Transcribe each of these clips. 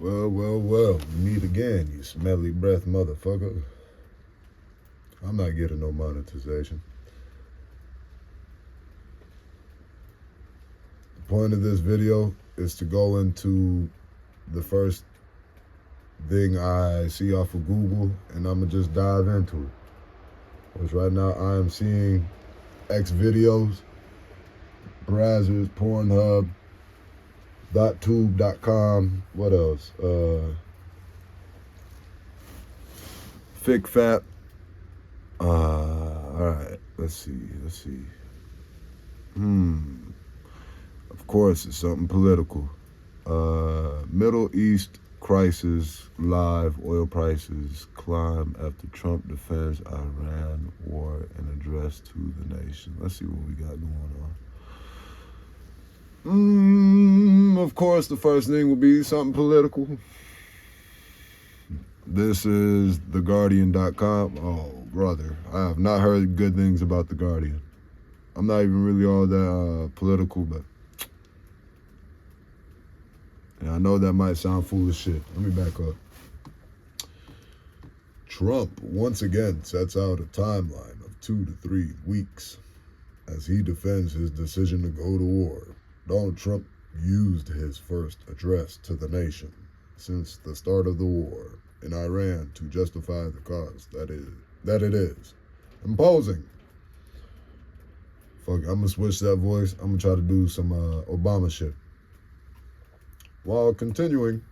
Well, we meet again, you smelly breath motherfucker. I'm not getting no monetization. The point of this video is to go into the first thing I see off of Google, and I'm gonna just dive into it. Because right now I am seeing X videos, browsers, Pornhub, .tube.com, what else? FigFap. Alright, let's see. Of course, it's something political. Middle East crisis, live oil prices climb after Trump defends Iran war in address to the nation. Let's see what we got going on. Of course, the first thing will be something political. This is TheGuardian.com. Oh, brother, I have not heard good things about The Guardian. I'm not even really all that political, but I know that might sound foolish shit. Let me back up. Trump once again sets out a timeline of 2 to 3 weeks as he defends his decision to go to war. Donald Trump used his first address to the nation since the start of the war in Iran to justify the cause that it is imposing. Fuck, I'm gonna switch that voice. I'm gonna try to do some Obama shit, while continuing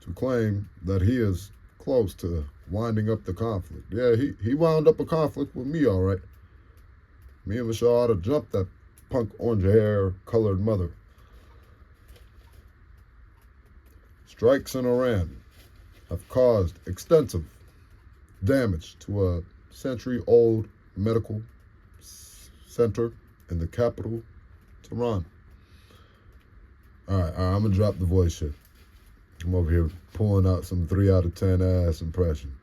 to claim that he is close to winding up the conflict. Yeah, he wound up a conflict with me, all right. Me and Michelle ought to jump that punk orange hair colored mother. Strikes in Iran have caused extensive damage to a century-old medical center in the capital, Tehran. All right, I'm gonna drop the voice shit. I'm over here pulling out some 3 out of 10 ass impression.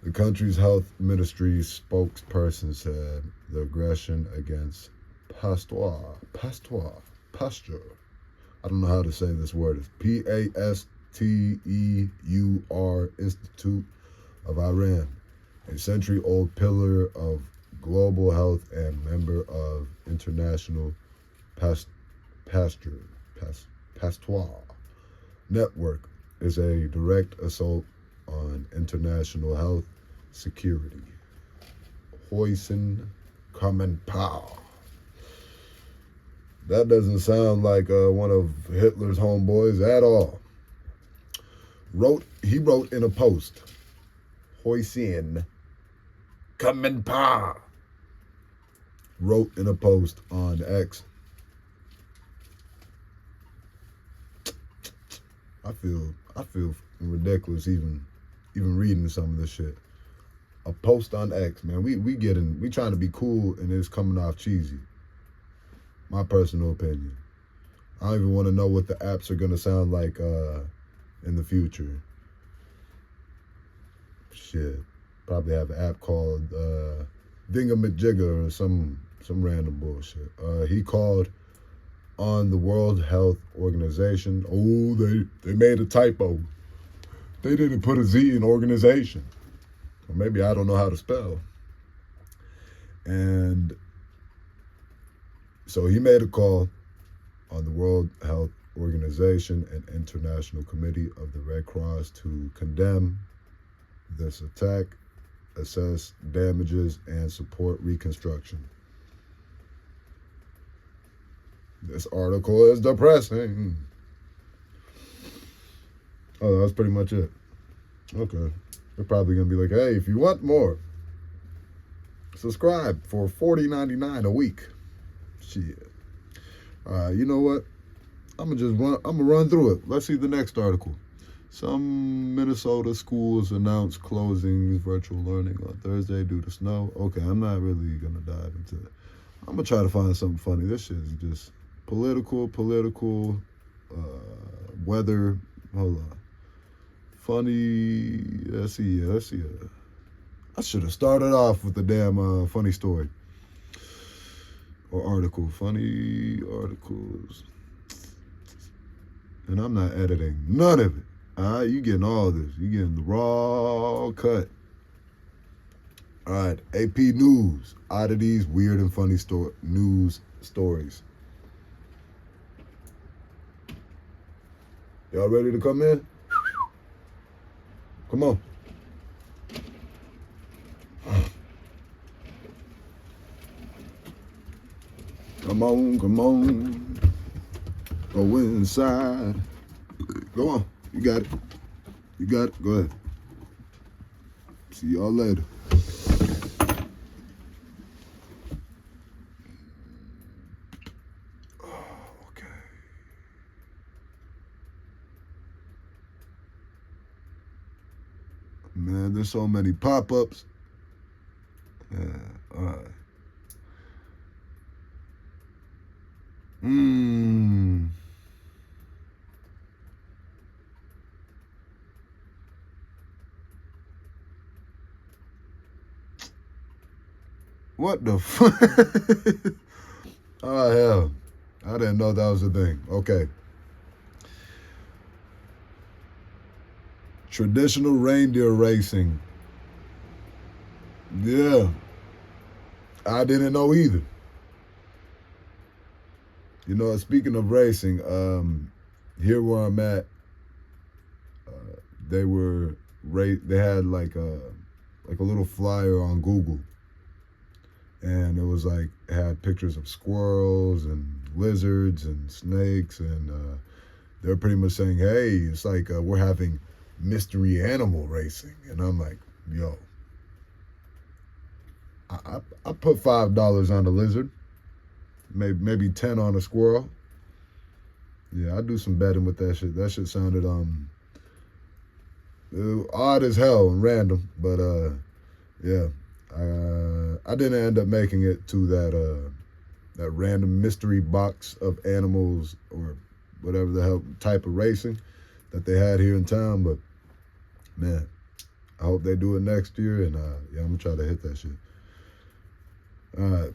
The country's health ministry spokesperson said the aggression against Pasteur. I don't know how to say this word. It's Pasteur Institute of Iran, a century-old pillar of global health and member of International Pasteur Network, is a direct assault on international health security. Hoisin Kamenpau. That doesn't sound like one of Hitler's homeboys at all. He wrote in a post, Hoisin Kamenpau wrote in a post on X, I feel ridiculous even reading some of this shit. A post on X, man. We trying to be cool and it's coming off cheesy. My personal opinion. I don't even want to know what the apps are gonna sound like in the future. Shit. Probably have an app called Dingamajigga or some random bullshit. He called on the World Health Organization. Oh, they made a typo. They didn't put a Z in organization. Or maybe I don't know how to spell. And so he made a call on the World Health Organization and International Committee of the Red Cross to condemn this attack, assess damages, and support reconstruction. This article is depressing. Oh, that's pretty much it. Okay. They're probably going to be like, hey, if you want more, subscribe for $40.99 a week. Shit. You know what? I'm gonna run through it. Let's see the next article. Some Minnesota schools announced closing virtual learning on Thursday due to snow. Okay, I'm not really going to dive into it. I'm going to try to find something funny. This shit is just political, weather. Hold on. Funny. Let's see. I should have started off with the damn funny story or article. Funny articles. And I'm not editing none of it. You getting all this. You getting the raw cut. All right, AP News. Oddities, weird and funny news stories. Y'all ready to come in? Come on. Come on, come on. Go inside. Go on. You got it. You got it. Go ahead. See y'all later. Okay. Man, there's so many pop-ups. Yeah, all right. What the fuck? Oh, hell. I didn't know that was a thing. Okay. Traditional reindeer racing. Yeah. I didn't know either. You know, speaking of racing, here where I'm at, they had like a little flyer on Google, and it was like it had pictures of squirrels and lizards and snakes, and they're pretty much saying, hey, it's like we're having mystery animal racing, and I'm like, yo, I put $5 on a lizard, maybe 10 on a squirrel. Yeah, I do some betting with that shit. That shit sounded odd as hell and random, but yeah, I didn't end up making it to that random mystery box of animals or whatever the hell type of racing that they had here in town. But man, I hope they do it next year, and yeah, I'm gonna try to hit that shit. All right.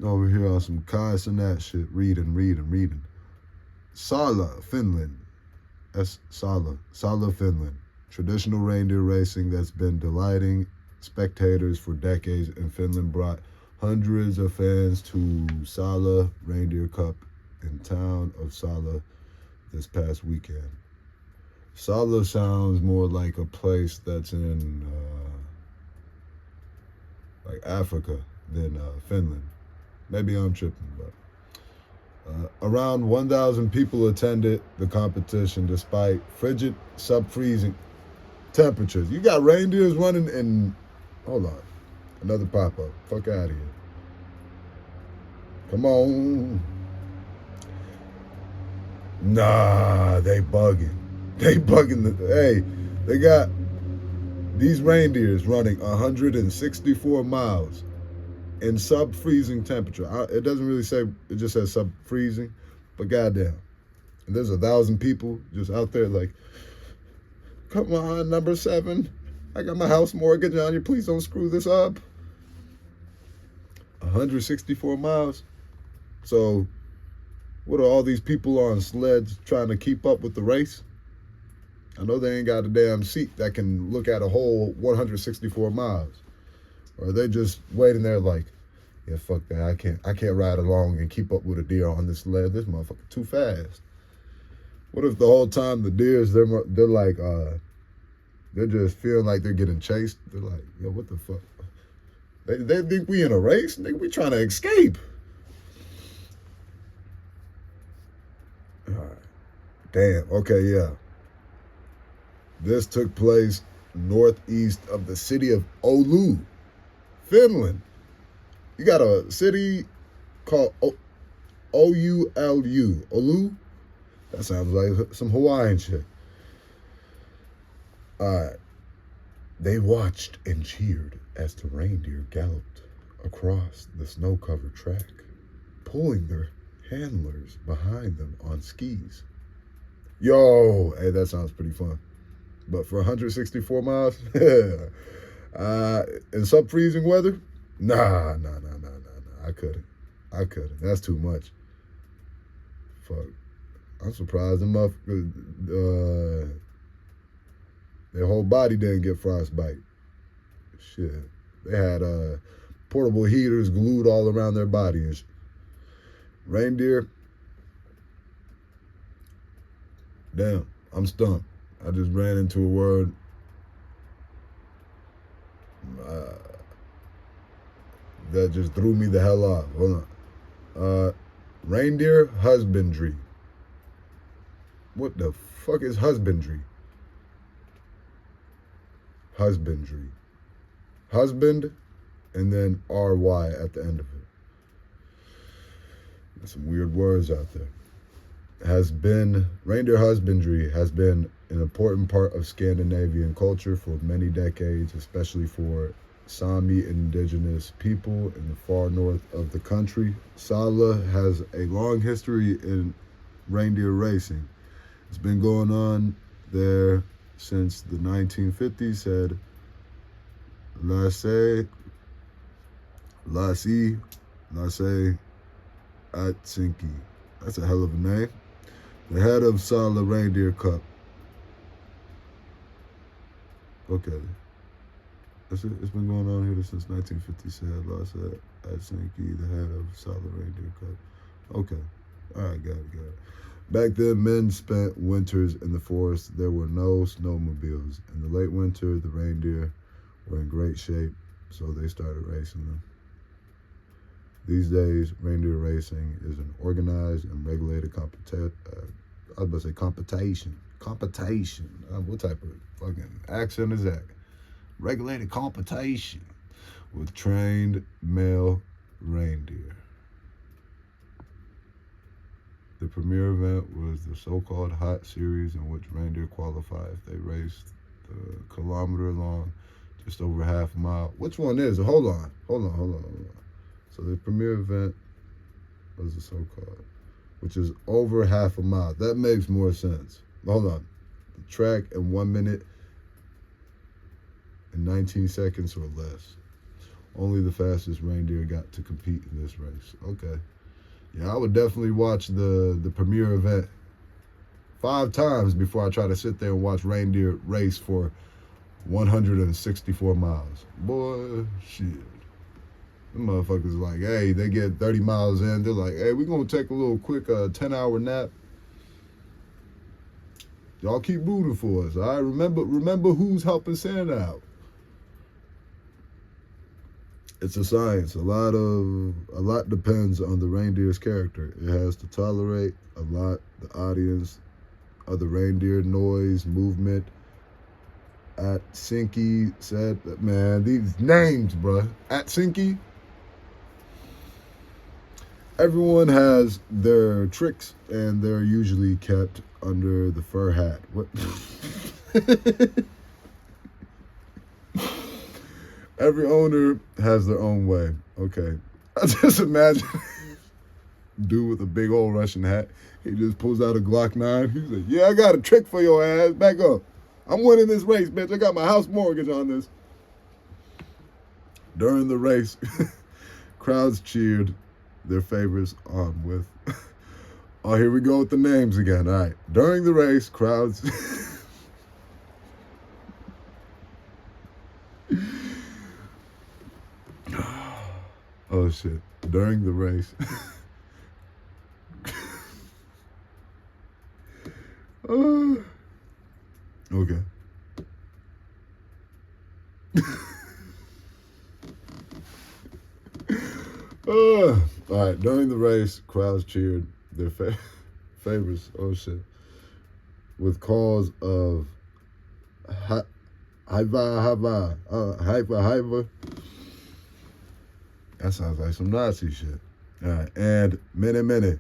Over here on some Kais and that shit. Reading. Sala, Finland. That's Sala, Finland. Traditional reindeer racing that's been delighting spectators for decades in Finland brought hundreds of fans to Sala Reindeer Cup in town of Sala this past weekend. Sala sounds more like a place that's in like Africa than Finland. Maybe I'm tripping, but around 1,000 people attended the competition despite frigid sub-freezing temperatures. You got reindeers running in, hold on, another pop-up. Fuck out of here. Come on. Nah, they bugging. They they got these reindeers running 164 miles in sub-freezing temperature. It doesn't really say, it just says sub-freezing, but goddamn. And there's 1,000 people just out there like, come on, number 7. I got my house mortgage on you. Please don't screw this up. 164 miles. So what are all these people on sleds trying to keep up with the race? I know they ain't got a damn seat that can look at a whole 164 miles. Or are they just waiting there like, yeah, fuck that. I can't ride along and keep up with a deer on this sled. This motherfucker too fast. What if the whole time the deers, they're like, they're just feeling like they're getting chased? They're like, yo, what the fuck? They think we in a race? Nigga, we trying to escape. All right. Damn, okay, yeah. This took place northeast of the city of Oulu, Finland. You got a city called Oulu. Oulu? That sounds like some Hawaiian shit. All right. They watched and cheered as the reindeer galloped across the snow-covered track, pulling their handlers behind them on skis. Yo, hey, that sounds pretty fun. But for 164 miles, in sub-freezing weather, nah. I couldn't. That's too much. Fuck. I'm surprised them motherfuckers, their whole body didn't get frostbite. Shit. They had portable heaters glued all around their body and reindeer. Damn, I'm stumped. I just ran into a word. That just threw me the hell off. Hold on. Reindeer husbandry. What the fuck is husbandry? Husbandry. Husband and then RY at the end of it. There's some weird words out there. Reindeer husbandry has been an important part of Scandinavian culture for many decades, especially for Sami indigenous people in the far north of the country. Sala has a long history in reindeer racing. It's been going on there since the 1950s, said Lasse Atsinki. That's a hell of a name. The head of Sala Reindeer Cup. Okay. It's been going on here since 1950, said Lasse Atsinki, the head of Sala Reindeer Cup. Okay. All right, got it. Back then, men spent winters in the forest. There were no snowmobiles. In the late winter, the reindeer were in great shape, so they started racing them. These days, reindeer racing is an organized and regulated competition. What type of fucking accent is that? Regulated competition with trained male reindeer. The premier event was the so-called Hot Series, in which reindeer qualify if they raced the kilometer long, just over half a mile. Which one is it? Hold on. So the premier event was the so-called, which is over half a mile. That makes more sense. Hold on. The track in 1 minute and 19 seconds or less. Only the fastest reindeer got to compete in this race. Okay. Yeah, I would definitely watch the premier event 5 times before I try to sit there and watch reindeer race for 164 miles. Boy, shit. Them motherfuckers like, hey, they get 30 miles in. They're like, hey, we're going to take a little quick 10-hour nap. Y'all keep rooting for us, all right? Remember who's helping Santa out. It's a science. A lot depends on the reindeer's character. It has to tolerate a lot, the audience, other reindeer, noise, movement. Atsinki said, man, these names, bruh. Atsinki. Everyone has their tricks, and they're usually kept under the fur hat. What? Every owner has their own way. Okay. I just imagine dude with a big old Russian hat. He just pulls out a Glock 9. He's like, yeah, I got a trick for your ass. Back up. I'm winning this race, bitch. I got my house mortgage on this. During the race, crowds cheered their favorites on with, oh, here we go with the names again. All right. During the race, crowds... Oh, shit. During the race. Okay. All right. During the race, crowds cheered their favorites. Oh, shit. With calls of Haiva. That sounds like some Nazi shit. All right. And Mene,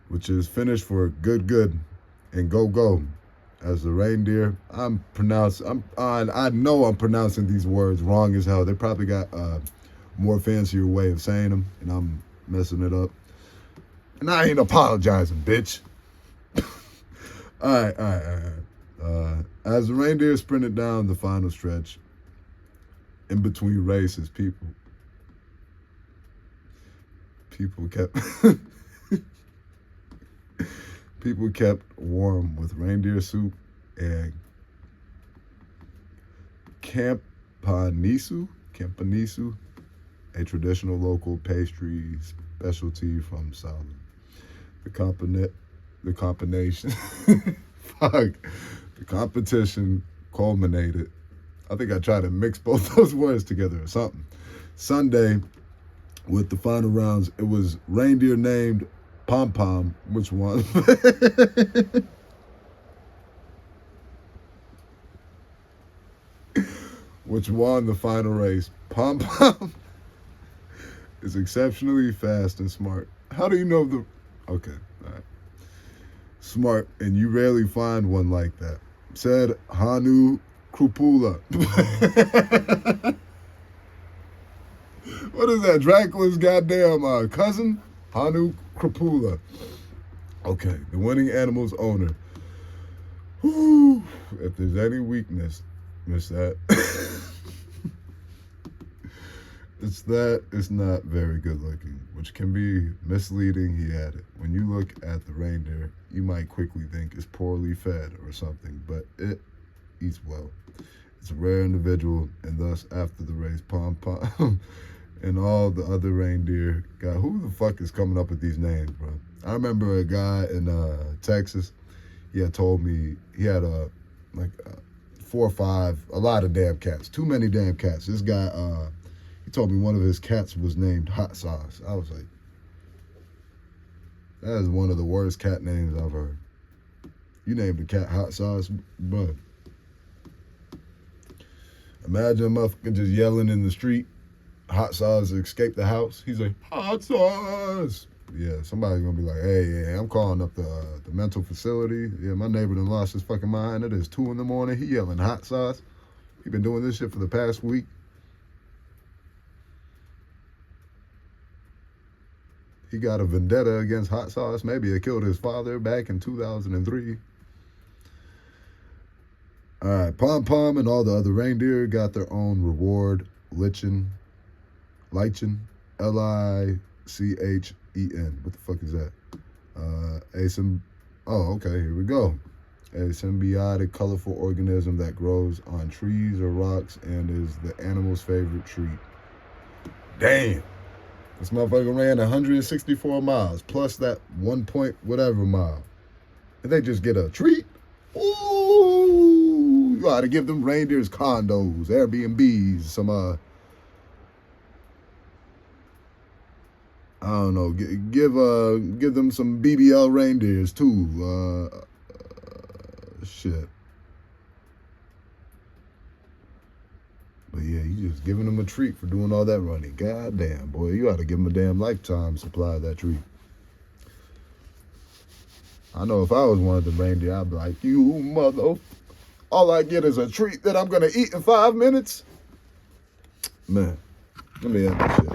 which is Finnish for good, and go. As the reindeer, I know I'm pronouncing these words wrong as hell. They probably got a more fancier way of saying them, and I'm messing it up. And I ain't apologizing, bitch. All right. As the reindeer sprinted down the final stretch, in between races, people kept People kept warm with reindeer soup and campanisu, a traditional local pastry specialty from Salem. The combination, fuck, the competition culminated. I think I tried to mix both those words together or something. Sunday, with the final rounds, it was reindeer named Pom Pom, which won. Which won the final race. Pom Pom is exceptionally fast and smart. How do you know the... Okay, all right. Smart, and you rarely find one like that. Said Hanu Krupula. What is that? Dracula's goddamn cousin? Hanu Krupula. Okay, the winning animal's owner. Whew, if there's any weakness, miss that. It's not very good looking, which can be misleading, he added. When you look at the reindeer, you might quickly think it's poorly fed or something, but it eats well. It's a rare individual, and thus, after the race, Pom Pom and all the other reindeer got... Who the fuck is coming up with these names, bro? I remember a guy in Texas, he had told me he had 4 or 5, a lot of damn cats, too many damn cats. This guy, he told me one of his cats was named Hot Sauce. I was like, that is one of the worst cat names I've heard. You named the cat Hot Sauce, bro. Imagine a motherfucker just yelling in the street, Hot Sauce escaped the house. He's like, Hot Sauce. Yeah, somebody's gonna be like, hey, yeah, I'm calling up the mental facility. Yeah, my neighbor done lost his fucking mind. It is 2 a.m. He yelling Hot Sauce. He been doing this shit for the past week. He got a vendetta against Hot Sauce. Maybe it killed his father back in 2003. All right, Pom Pom and all the other reindeer got their own reward. Lichen, L-I-C-H-E-N. What the fuck is that? Okay, here we go. A symbiotic, colorful organism that grows on trees or rocks and is the animal's favorite treat. Damn. This motherfucker ran 164 miles plus that 1 point whatever mile. And they just get a treat? Ooh, you ought to give them reindeers condos, Airbnbs, some, I don't know, give them some BBL reindeers too. Shit. But yeah, you just giving them a treat for doing all that running. God damn, boy, you ought to give them a damn lifetime supply of that treat. I know if I was one of the reindeer, I'd be like, you mother, all I get is a treat that I'm gonna eat in 5 minutes. Man, let me end this shit.